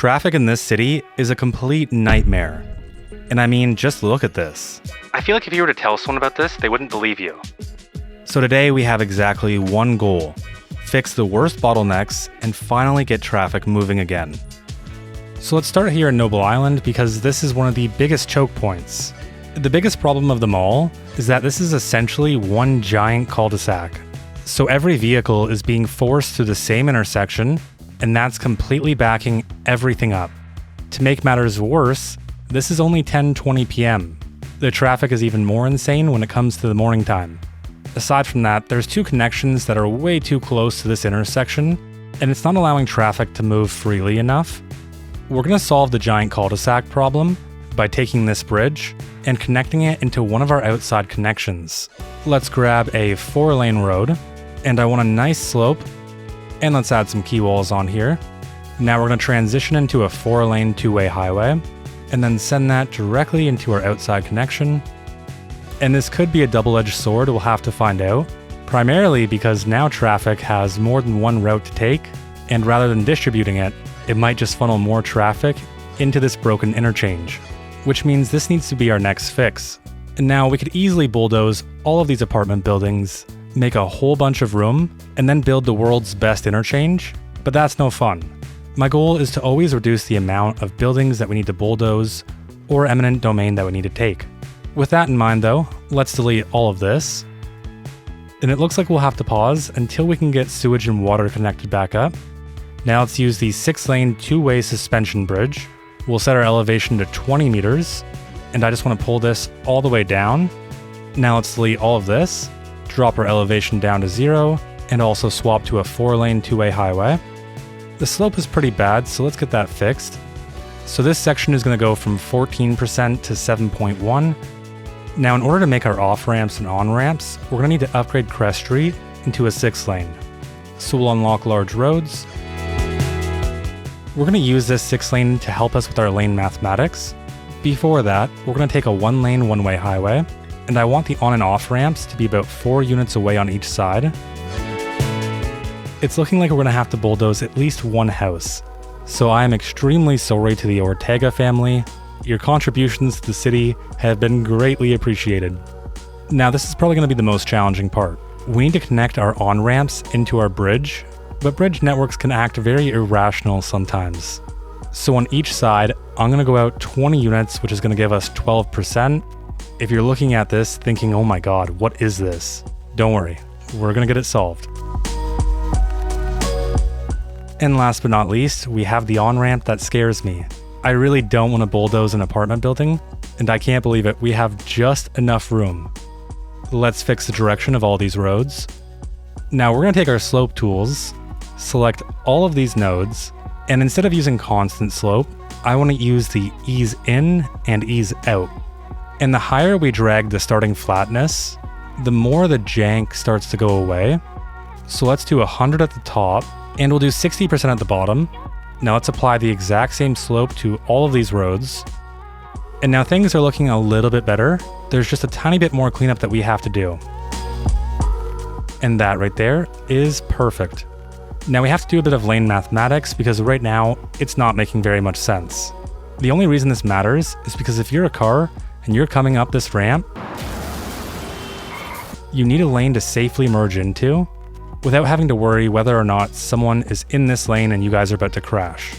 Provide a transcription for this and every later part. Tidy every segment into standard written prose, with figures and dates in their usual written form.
Traffic in this city is a complete nightmare. And I mean, just look at this. I feel like if you were to tell someone about this, they wouldn't believe you. So today we have exactly one goal: fix the worst bottlenecks and finally get traffic moving again. So let's start here in Noble Island because this is one of the biggest choke points. The biggest problem of them all is that this is essentially one giant cul-de-sac. So every vehicle is being forced through the same intersection, and that's completely backing everything up. To make matters worse, this is only 10:20 p.m. The traffic is even more insane when it comes to the morning time. Aside from that, there's two connections that are way too close to this intersection, and it's not allowing traffic to move freely enough. We're going to solve the giant cul-de-sac problem by taking this bridge and connecting it into one of our outside connections. Let's grab a 4-lane road, and I want a nice slope, and let's add some key walls on here. Now we're going to transition into a 4-lane two-way highway, and then send that directly into our outside connection. And this could be a double-edged sword, we'll have to find out, primarily because now traffic has more than one route to take, and rather than distributing it, it might just funnel more traffic into this broken interchange, which means this needs to be our next fix. And now we could easily bulldoze all of these apartment buildings, make a whole bunch of room, and then build the world's best interchange, but that's no fun. My goal is to always reduce the amount of buildings that we need to bulldoze or eminent domain that we need to take. With that in mind though, let's delete all of this. And it looks like we'll have to pause until we can get sewage and water connected back up. Now let's use the 6-lane two-way suspension bridge. We'll set our elevation to 20 meters, and I just want to pull this all the way down. Now let's delete all of this, drop our elevation down to 0, and also swap to a 4-lane two-way highway. The slope is pretty bad, so let's get that fixed. So this section is going to go from 14% to 7.1. Now in order to make our off-ramps and on-ramps, we're going to need to upgrade Crest Street into a 6-lane. So we'll unlock large roads. We're going to use this 6-lane to help us with our lane mathematics. Before that, we're going to take a 1-lane one-way highway, and I want the on and off ramps to be about 4 units away on each side. It's looking like we're going to have to bulldoze at least one house. So I am extremely sorry to the Ortega family. Your contributions to the city have been greatly appreciated. Now this is probably going to be the most challenging part. We need to connect our on-ramps into our bridge, but bridge networks can act very irrational sometimes. So on each side, I'm going to go out 20 units, which is going to give us 12%. If you're looking at this thinking, oh my god, what is this? Don't worry, we're going to get it solved. And last but not least, we have the on-ramp that scares me. I really don't want to bulldoze an apartment building, and I can't believe it, we have just enough room. Let's fix the direction of all these roads. Now we're going to take our slope tools, select all of these nodes, and instead of using constant slope, I want to use the ease in and ease out. And the higher we drag the starting flatness, the more the jank starts to go away. So let's do 100 at the top, and we'll do 60% at the bottom. Now let's apply the exact same slope to all of these roads. And now things are looking a little bit better. There's just a tiny bit more cleanup that we have to do. And that right there is perfect. Now we have to do a bit of lane mathematics because right now it's not making very much sense. The only reason this matters is because if you're a car and you're coming up this ramp, you need a lane to safely merge into without having to worry whether or not someone is in this lane and you guys are about to crash.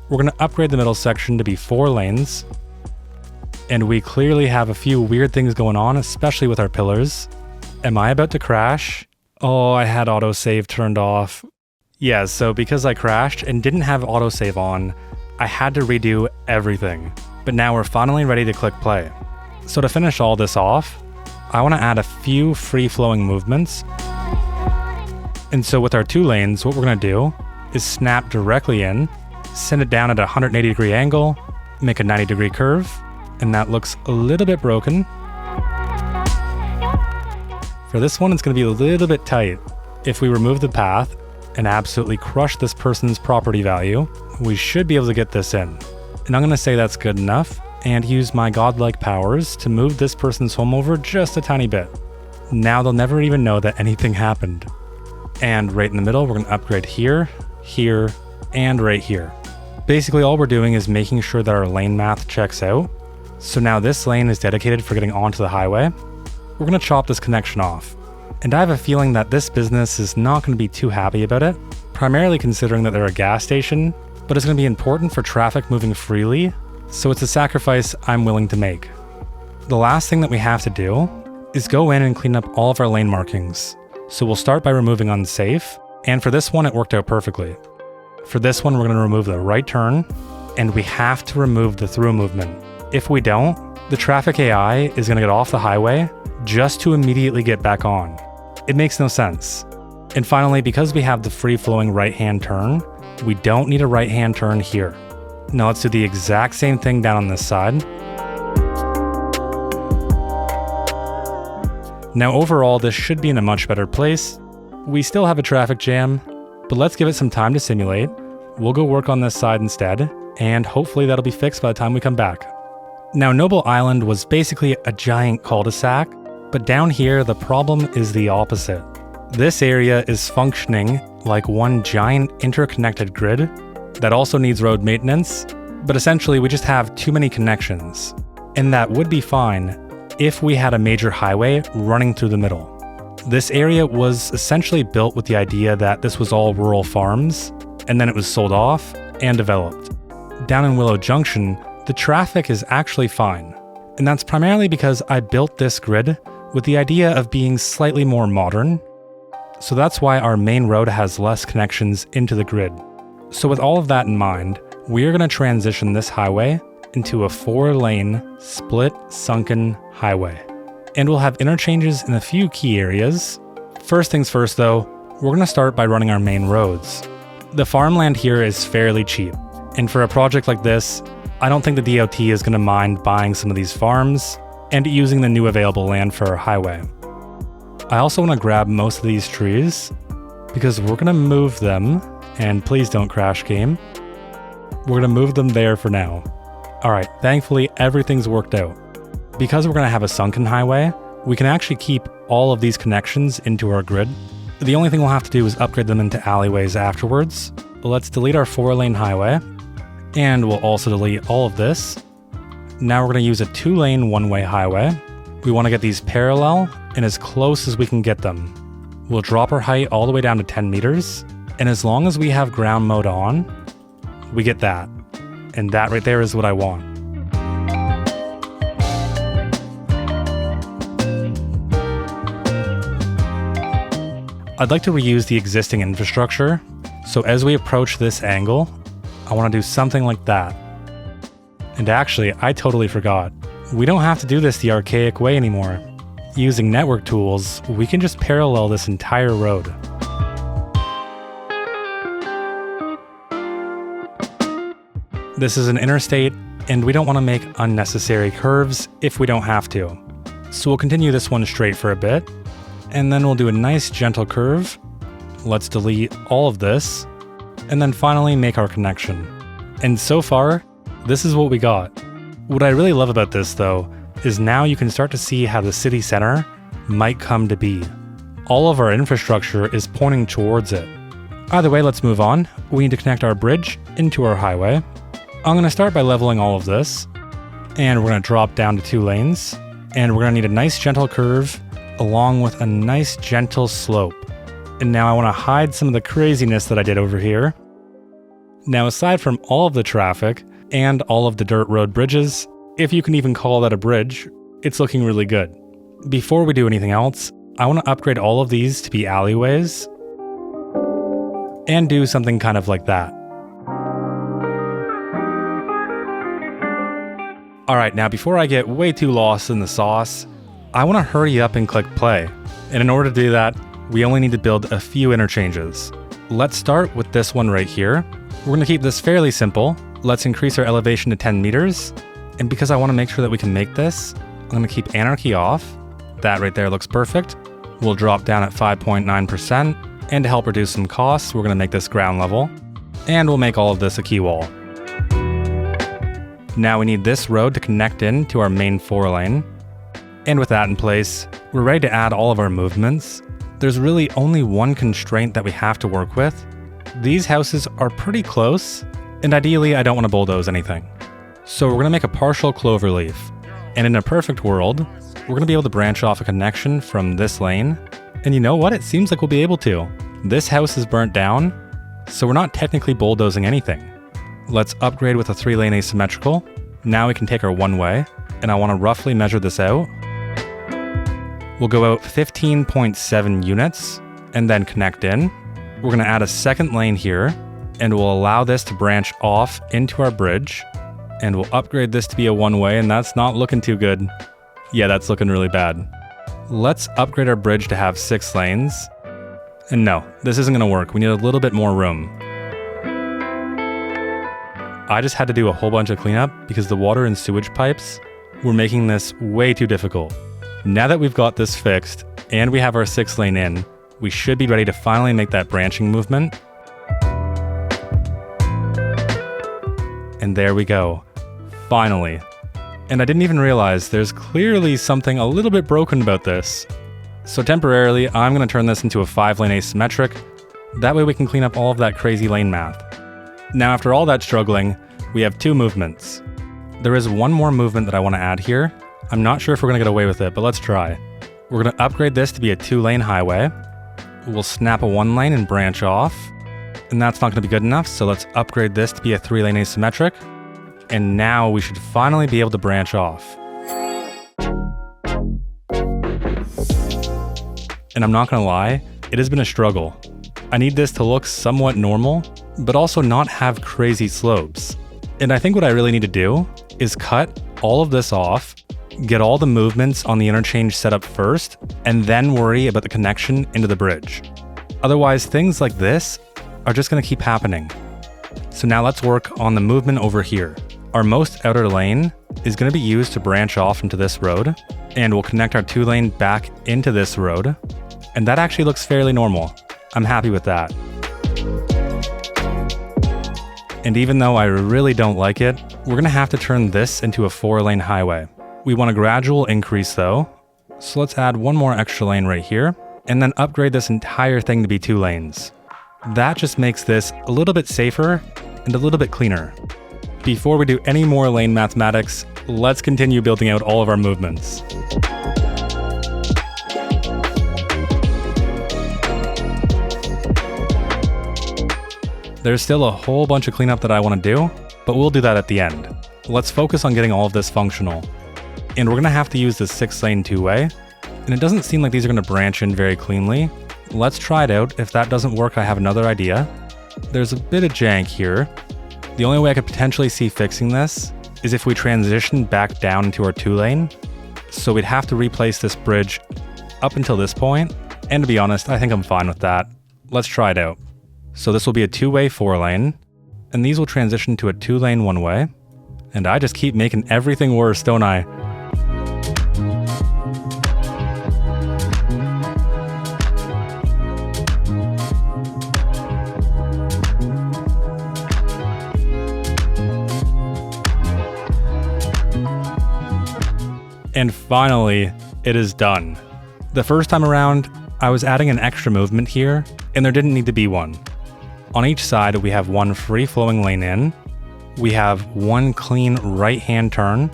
We're going to upgrade the middle section to be 4 lanes, and we clearly have a few weird things going on, especially with our pillars. Am I about to crash? Oh, I had autosave turned off. Yeah, so because I crashed and didn't have autosave on, I had to redo everything. But now we're finally ready to click play. So to finish all this off, I want to add a few free-flowing movements. And so with our 2 lanes, what we're going to do is snap directly in, send it down at a 180-degree angle, make a 90-degree curve, and that looks a little bit broken. For this one, it's going to be a little bit tight. If we remove the path and absolutely crush this person's property value, we should be able to get this in. And I'm going to say that's good enough, and use my godlike powers to move this person's home over just a tiny bit. Now they'll never even know that anything happened. And right in the middle, we're going to upgrade here, here, and right here. Basically, all we're doing is making sure that our lane math checks out. So now this lane is dedicated for getting onto the highway. We're going to chop this connection off. And I have a feeling that this business is not going to be too happy about it, primarily considering that they're a gas station, but it's going to be important for traffic moving freely, so it's a sacrifice I'm willing to make. The last thing that we have to do is go in and clean up all of our lane markings. So we'll start by removing unsafe, and for this one it worked out perfectly. For this one we're going to remove the right turn, and we have to remove the through movement. If we don't, the traffic AI is going to get off the highway just to immediately get back on. It makes no sense. And finally, because we have the free-flowing right-hand turn, we don't need a right-hand turn here. Now let's do the exact same thing down on this side. Now overall, this should be in a much better place. We still have a traffic jam, but let's give it some time to simulate. We'll go work on this side instead, and hopefully that'll be fixed by the time we come back. Now Noble Island was basically a giant cul-de-sac, but down here the problem is the opposite. This area is functioning like one giant interconnected grid that also needs road maintenance, but essentially we just have too many connections. And that would be fine if we had a major highway running through the middle. This area was essentially built with the idea that this was all rural farms, and then it was sold off and developed. Down in Willow Junction, the traffic is actually fine, and that's primarily because I built this grid with the idea of being slightly more modern, so that's why our main road has less connections into the grid. So with all of that in mind, we're going to transition this highway into a 4-lane, split, sunken highway. And we'll have interchanges in a few key areas. First things first though, we're going to start by running our main roads. The farmland here is fairly cheap, and for a project like this, I don't think the DOT is going to mind buying some of these farms and using the new available land for our highway. I also want to grab most of these trees because we're going to move them, and please don't crash game. We're going to move them there for now. Alright, thankfully everything's worked out. Because we're going to have a sunken highway, we can actually keep all of these connections into our grid. The only thing we'll have to do is upgrade them into alleyways afterwards. Let's delete our 4-lane highway, and we'll also delete all of this. Now we're going to use a 2-lane one-way highway. We want to get these parallel and as close as we can get them. We'll drop our height all the way down to 10 meters, and as long as we have ground mode on, we get that. And that right there is what I want. I'd like to reuse the existing infrastructure, so as we approach this angle, I want to do something like that. And actually, I totally forgot. We don't have to do this the archaic way anymore. Using network tools, we can just parallel this entire road. This is an interstate, and we don't want to make unnecessary curves if we don't have to. So we'll continue this one straight for a bit, and then we'll do a nice gentle curve. Let's delete all of this, and then finally make our connection. And so far, this is what we got. What I really love about this though, is now you can start to see how the city center might come to be. All of our infrastructure is pointing towards it. Either way, let's move on. We need to connect our bridge into our highway. I'm going to start by leveling all of this, and we're going to drop down to 2 lanes, and we're going to need a nice gentle curve along with a nice gentle slope. And now I want to hide some of the craziness that I did over here. Now aside from all of the traffic and all of the dirt road bridges, if you can even call that a bridge, it's looking really good. Before we do anything else, I want to upgrade all of these to be alleyways and do something kind of like that. Alright, now before I get way too lost in the sauce, I want to hurry up and click play. And in order to do that, we only need to build a few interchanges. Let's start with this one right here. We're going to keep this fairly simple. Let's increase our elevation to 10 meters. And because I want to make sure that we can make this, I'm going to keep anarchy off. That right there looks perfect. We'll drop down at 5.9%. And to help reduce some costs, we're going to make this ground level. And we'll make all of this a key wall. Now we need this road to connect in to our main 4-lane. And with that in place, we're ready to add all of our movements. There's really only one constraint that we have to work with. These houses are pretty close, And ideally, I don't want to bulldoze anything. So we're going to make a partial cloverleaf. And in a perfect world, we're going to be able to branch off a connection from this lane. And you know what? It seems like we'll be able to. This house is burnt down, so we're not technically bulldozing anything. Let's upgrade with a 3-lane asymmetrical. Now we can take our one-way, and I want to roughly measure this out. We'll go out 15.7 units, and then connect in. We're going to add a second lane here, and we'll allow this to branch off into our bridge, and we'll upgrade this to be a one-way, and that's not looking too good. Yeah, that's looking really bad. Let's upgrade our bridge to have 6 lanes. And no, this isn't going to work. We need a little bit more room. I just had to do a whole bunch of cleanup because the water and sewage pipes were making this way too difficult. Now that we've got this fixed and we have our 6-lane in, we should be ready to finally make that branching movement. And there we go. Finally. And I didn't even realize there's clearly something a little bit broken about this. So temporarily, I'm going to turn this into a 5-lane asymmetric. That way we can clean up all of that crazy lane math. Now after all that struggling, we have 2 movements. There is one more movement that I want to add here. I'm not sure if we're going to get away with it, but let's try. We're going to upgrade this to be a 2-lane highway. We'll snap a 1-lane and branch off. And that's not going to be good enough, so let's upgrade this to be a 3-lane asymmetric. And now we should finally be able to branch off. And I'm not gonna lie, it has been a struggle. I need this to look somewhat normal, but also not have crazy slopes. And I think what I really need to do is cut all of this off, get all the movements on the interchange set up first, and then worry about the connection into the bridge. Otherwise, things like this are just gonna keep happening. So now let's work on the movement over here. Our most outer lane is going to be used to branch off into this road, and we'll connect our 2-lane back into this road, and that actually looks fairly normal. I'm happy with that. And even though I really don't like it, we're going to have to turn this into a 4-lane highway. We want a gradual increase though, so let's add one more extra lane right here, and then upgrade this entire thing to be 2 lanes. That just makes this a little bit safer and a little bit cleaner. Before we do any more lane mathematics, let's continue building out all of our movements. There's still a whole bunch of cleanup that I want to do, but we'll do that at the end. Let's focus on getting all of this functional. And we're going to have to use this 6-lane 2-way, and it doesn't seem like these are going to branch in very cleanly. Let's try it out. If that doesn't work, I have another idea. There's a bit of jank here. The only way I could potentially see fixing this is if we transition back down into our 2-lane. So we'd have to replace this bridge up until this point. And to be honest, I think I'm fine with that. Let's try it out. So this will be a 2-way 4-lane, and these will transition to a 2-lane 1-way. And I just keep making everything worse, don't I? And finally, it is done. The first time around, I was adding an extra movement here, and there didn't need to be one. On each side, we have one free-flowing lane in. We have one clean right-hand turn,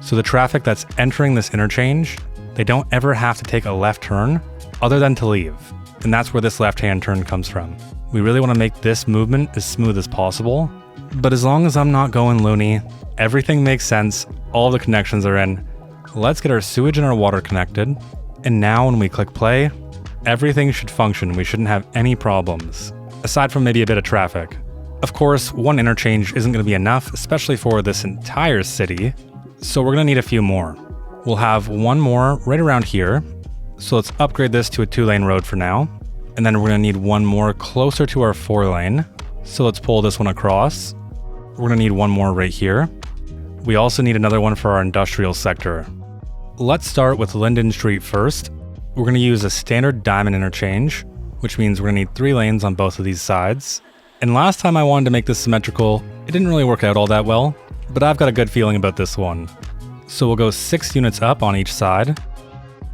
so the traffic that's entering this interchange, they don't ever have to take a left turn other than to leave. And that's where this left-hand turn comes from. We really want to make this movement as smooth as possible, but as long as I'm not going loony, everything makes sense, all the connections are in. Let's get our sewage and our water connected, and now when we click play, everything should function. We shouldn't have any problems, aside from maybe a bit of traffic. Of course, one interchange isn't going to be enough, especially for this entire city, so we're going to need a few more. We'll have one more right around here, so let's upgrade this to a 2-lane road for now, and then we're going to need one more closer to our 4-lane, so let's pull this one across. We're going to need one more right here. We also need another one for our industrial sector. Let's start with Linden Street first. We're going to use a standard diamond interchange, which means we're going to need 3 lanes on both of these sides. And last time I wanted to make this symmetrical, it didn't really work out all that well, but I've got a good feeling about this one. So we'll go 6 units up on each side.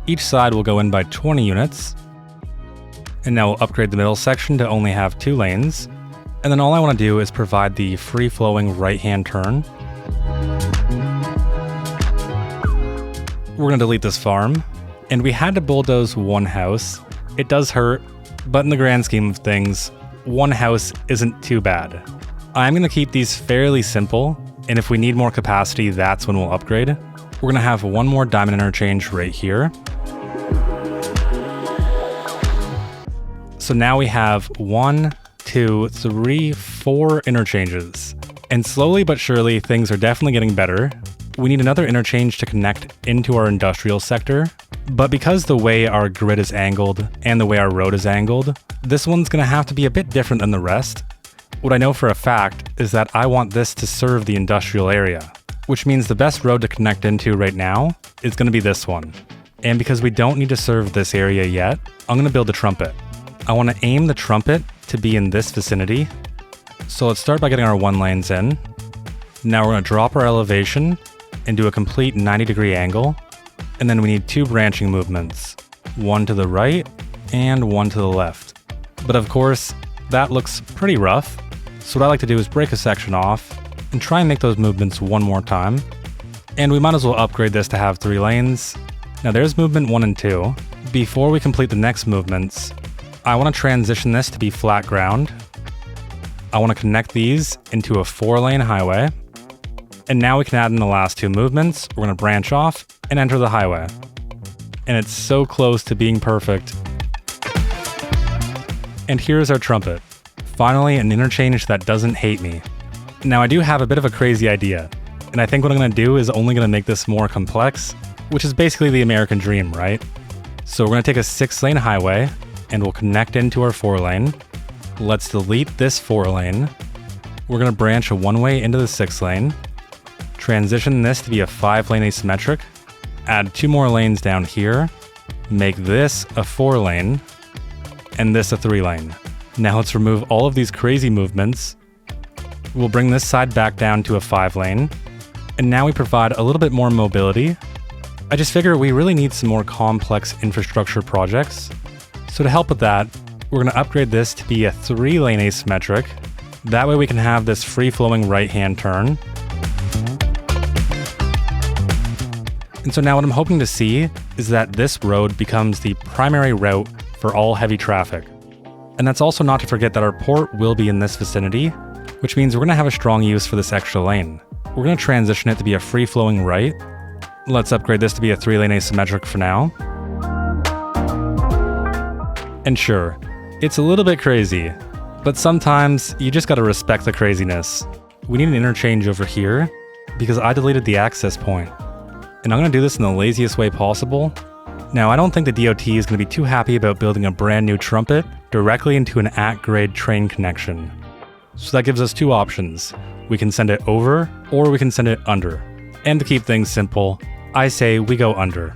Each side will go in by 20 units. And now we'll upgrade the middle section to only have 2 lanes. And then all I want to do is provide the free-flowing right-hand turn. We're going to delete this farm. And we had to bulldoze one house. It does hurt, but in the grand scheme of things, one house isn't too bad. I'm going to keep these fairly simple, and if we need more capacity, that's when we'll upgrade. We're going to have one more diamond interchange right here. So now we have 1, 2, 3, 4 interchanges. And slowly but surely, things are definitely getting better. We need another interchange to connect into our industrial sector. But because the way our grid is angled and the way our road is angled, this one's going to have to be a bit different than the rest. What I know for a fact is that I want this to serve the industrial area, which means the best road to connect into right now is going to be this one. And because we don't need to serve this area yet, I'm going to build a trumpet. I want to aim the trumpet to be in this vicinity. So let's start by getting our 1 lanes in. Now we're going to drop our elevation and do a complete 90-degree angle. And then we need 2 branching movements, one to the right and one to the left. But of course, that looks pretty rough. So what I like to do is break a section off and try and make those movements one more time. And we might as well upgrade this to have 3 lanes. Now there's movement 1 and 2. Before we complete the next movements, I want to transition this to be flat ground. I want to connect these into a 4-lane highway. And now we can add in the last 2 movements. We're going to branch off and enter the highway. And it's so close to being perfect. And here's our trumpet. Finally, an interchange that doesn't hate me. Now I do have a bit of a crazy idea. And I think what I'm going to do is only going to make this more complex, which is basically the American dream, right? So we're going to take a 6-lane highway and we'll connect into our 4-lane. Let's delete this 4-lane. We're going to branch a 1-way into the 6-lane. Transition this to be a 5-lane asymmetric, add 2 more lanes down here, make this a 4-lane, and this a 3-lane. Now let's remove all of these crazy movements. We'll bring this side back down to a 5-lane, and now we provide a little bit more mobility. I just figure we really need some more complex infrastructure projects. So to help with that, we're going to upgrade this to be a 3-lane asymmetric. That way we can have this free-flowing right-hand turn. And so now what I'm hoping to see is that this road becomes the primary route for all heavy traffic. And that's also not to forget that our port will be in this vicinity, which means we're going to have a strong use for this extra lane. We're going to transition it to be a free-flowing right. Let's upgrade this to be a 3-lane asymmetric for now. And sure, it's a little bit crazy, but sometimes you just gotta respect the craziness. We need an interchange over here because I deleted the access point. And I'm gonna do this in the laziest way possible. Now, I don't think the DOT is gonna be too happy about building a brand new trumpet directly into an at-grade train connection. So that gives us 2 options. We can send it over, or we can send it under. And to keep things simple, I say we go under.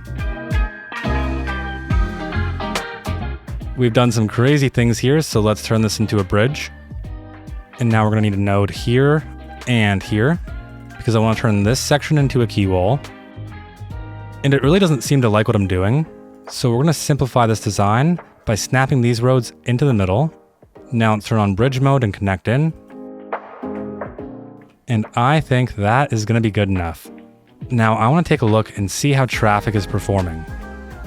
We've done some crazy things here, so let's turn this into a bridge. And now we're gonna need a node here and here, because I wanna turn this section into a key wall. And it really doesn't seem to like what I'm doing, so we're gonna simplify this design by snapping these roads into the middle. Now let's turn on bridge mode and connect in. And I think that is gonna be good enough. Now I wanna take a look and see how traffic is performing.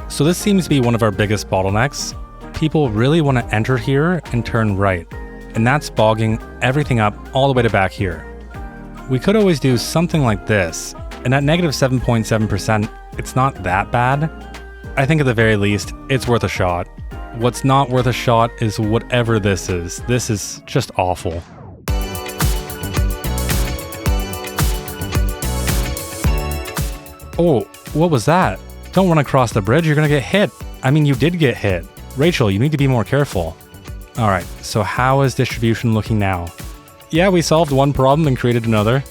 So this seems to be one of our biggest bottlenecks. People really wanna enter here and turn right, and that's bogging everything up all the way to back here. We could always do something like this, and at negative 7.7%, it's not that bad. I think at the very least, it's worth a shot. What's not worth a shot is whatever this is. This is just awful. Oh, what was that? Don't run across the bridge, you're gonna get hit. I mean, you did get hit. Rachel, you need to be more careful. All right, so how is distribution looking now? Yeah, we solved one problem and created another.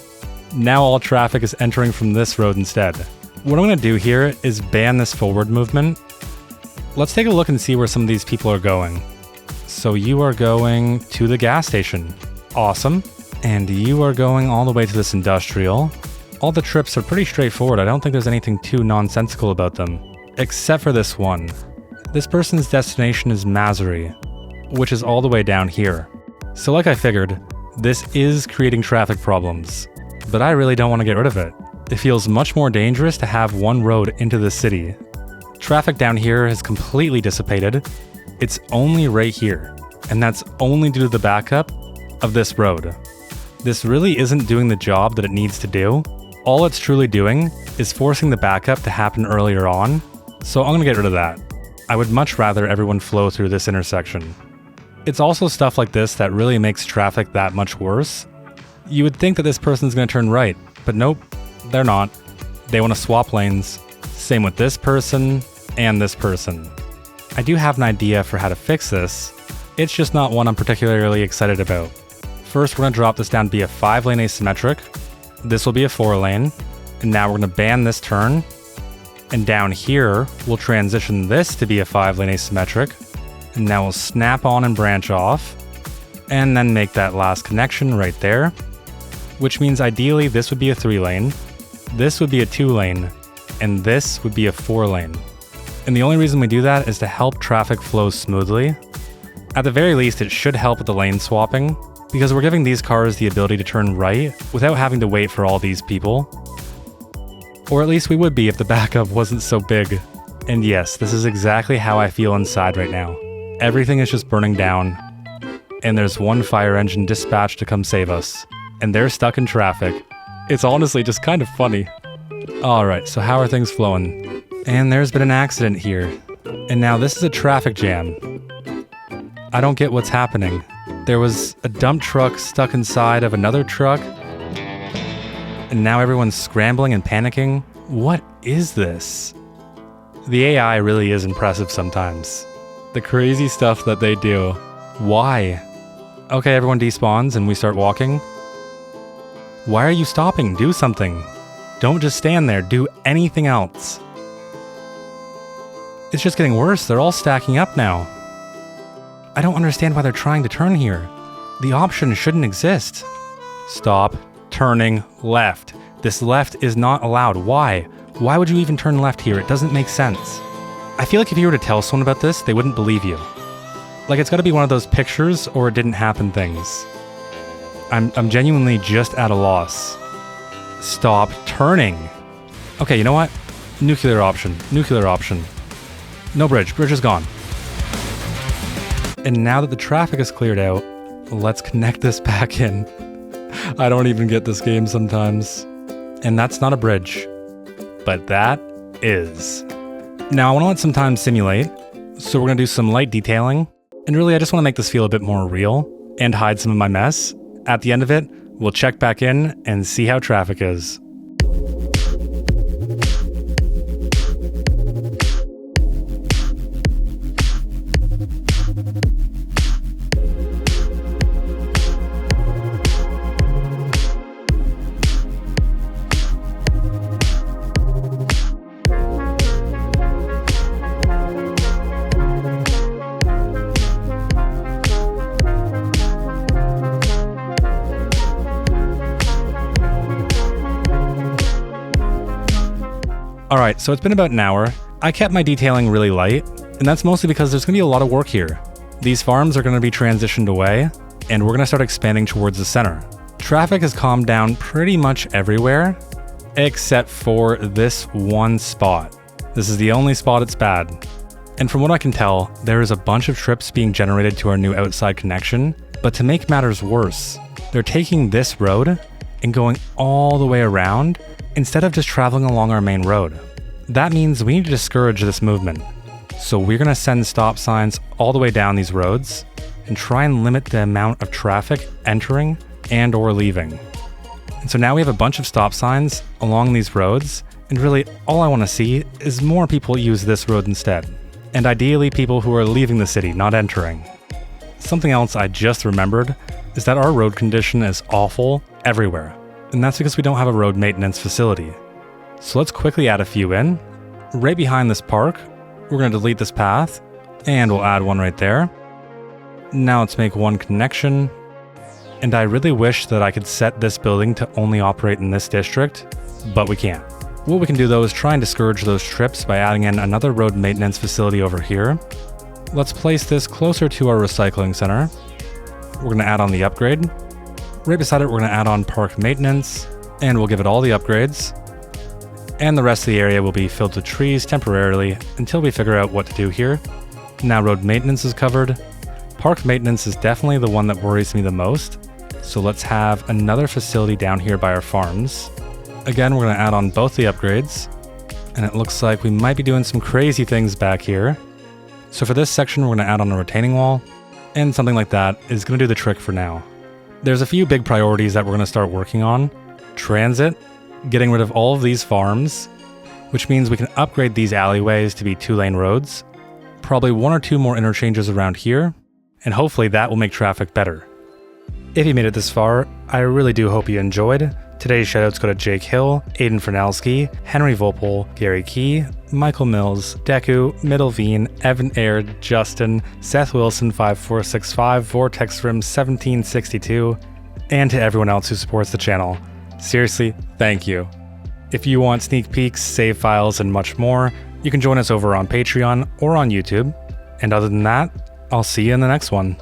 Now all traffic is entering from this road instead. What I'm gonna do here is ban this forward movement. Let's take a look and see where some of these people are going. So you are going to the gas station. Awesome. And you are going all the way to this industrial. All the trips are pretty straightforward. I don't think there's anything too nonsensical about them. Except for this one. This person's destination is Massery, which is all the way down here. So like I figured, this is creating traffic problems, but I really don't want to get rid of it. It feels much more dangerous to have one road into the city. Traffic down here has completely dissipated. It's only right here, and that's only due to the backup of this road. This really isn't doing the job that it needs to do. All it's truly doing is forcing the backup to happen earlier on, so I'm gonna get rid of that. I would much rather everyone flow through this intersection. It's also stuff like this that really makes traffic that much worse. You would think that this person's gonna turn right, but nope, they're not. They wanna swap lanes. Same with this person and this person. I do have an idea for how to fix this. It's just not one I'm particularly excited about. First, we're gonna drop this down to be a 5-lane asymmetric. This will be a 4-lane. And now we're gonna ban this turn. And down here, we'll transition this to be a 5-lane asymmetric. And now we'll snap on and branch off. And then make that last connection right there. Which means ideally this would be a 3-lane. This would be a 2-lane. And this would be a 4-lane. And the only reason we do that is to help traffic flow smoothly. At the very least, it should help with the lane swapping, because we're giving these cars the ability to turn right without having to wait for all these people. Or at least we would be if the backup wasn't so big. And yes, this is exactly how I feel inside right now. Everything is just burning down, and there's one fire engine dispatched to come save us, and they're stuck in traffic. It's honestly just kind of funny. Alright, so how are things flowing? And there's been an accident here, and now this is a traffic jam. I don't get what's happening. There was a dump truck stuck inside of another truck, and now everyone's scrambling and panicking. What is this? The AI really is impressive sometimes. The crazy stuff that they do. Why? Okay, everyone despawns and we start walking. Why are you stopping? Do something. Don't just stand there. Do anything else. It's just getting worse. They're all stacking up now. I don't understand why they're trying to turn here. The option shouldn't exist. Stop turning left. This left is not allowed. Why? Why would you even turn left here? It doesn't make sense. I feel like if you were to tell someone about this, they wouldn't believe you. Like, it's gotta be one of those pictures or it didn't happen things. I'm genuinely just at a loss. Stop turning. Okay, you know what? Nuclear option. Nuclear option. No bridge. Bridge is gone. And now that the traffic is cleared out, let's connect this back in. I don't even get this game sometimes. And that's not a bridge. But that is. Now I want to let some time simulate. So we're going to do some light detailing. And really I just want to make this feel a bit more real and hide some of my mess. At the end of it, we'll check back in and see how traffic is. Alright, so it's been about an hour. I kept my detailing really light, and that's mostly because there's going to be a lot of work here. These farms are going to be transitioned away, and we're going to start expanding towards the center. Traffic has calmed down pretty much everywhere, except for this one spot. This is the only spot it's bad. And from what I can tell, there is a bunch of trips being generated to our new outside connection, but to make matters worse, they're taking this road and going all the way around instead of just traveling along our main road. That means we need to discourage this movement. So we're going to send stop signs all the way down these roads and try and limit the amount of traffic entering and or leaving. And so now we have a bunch of stop signs along these roads, and really all I want to see is more people use this road instead. And ideally people who are leaving the city, not entering. Something else I just remembered is that our road condition is awful everywhere. And that's because we don't have a road maintenance facility. So let's quickly add a few in. Right behind this park, we're going to delete this path, and we'll add one right there. Now let's make one connection. And I really wish that I could set this building to only operate in this district, but we can't. What we can do though is try and discourage those trips by adding in another road maintenance facility over here. Let's place this closer to our recycling center. we're going to add on the upgrade. Right beside it, we're going to add on park maintenance, and we'll give it all the upgrades. And the rest of the area will be filled with trees temporarily until we figure out what to do here. Now road maintenance is covered. Park maintenance is definitely the one that worries me the most. So let's have another facility down here by our farms. Again, we're going to add on both the upgrades. And it looks like we might be doing some crazy things back here. So for this section, we're going to add on a retaining wall. And something like that is going to do the trick for now. There's a few big priorities that we're going to start working on. Transit, getting rid of all of these farms, which means we can upgrade these alleyways to be 2-lane roads. Probably 1 or 2 more interchanges around here, and hopefully that will make traffic better. If you made it this far, I really do hope you enjoyed. Today's shoutouts go to Jake Hill, Aiden Fernalski, Henry Volpol, Gary Key, Michael Mills, Deku, Middleveen, Evan Aird, Justin, Seth Wilson 5465, Vortex Rim 1762, and to everyone else who supports the channel. Seriously, thank you. If you want sneak peeks, save files, and much more, you can join us over on Patreon or on YouTube. And other than that, I'll see you in the next one.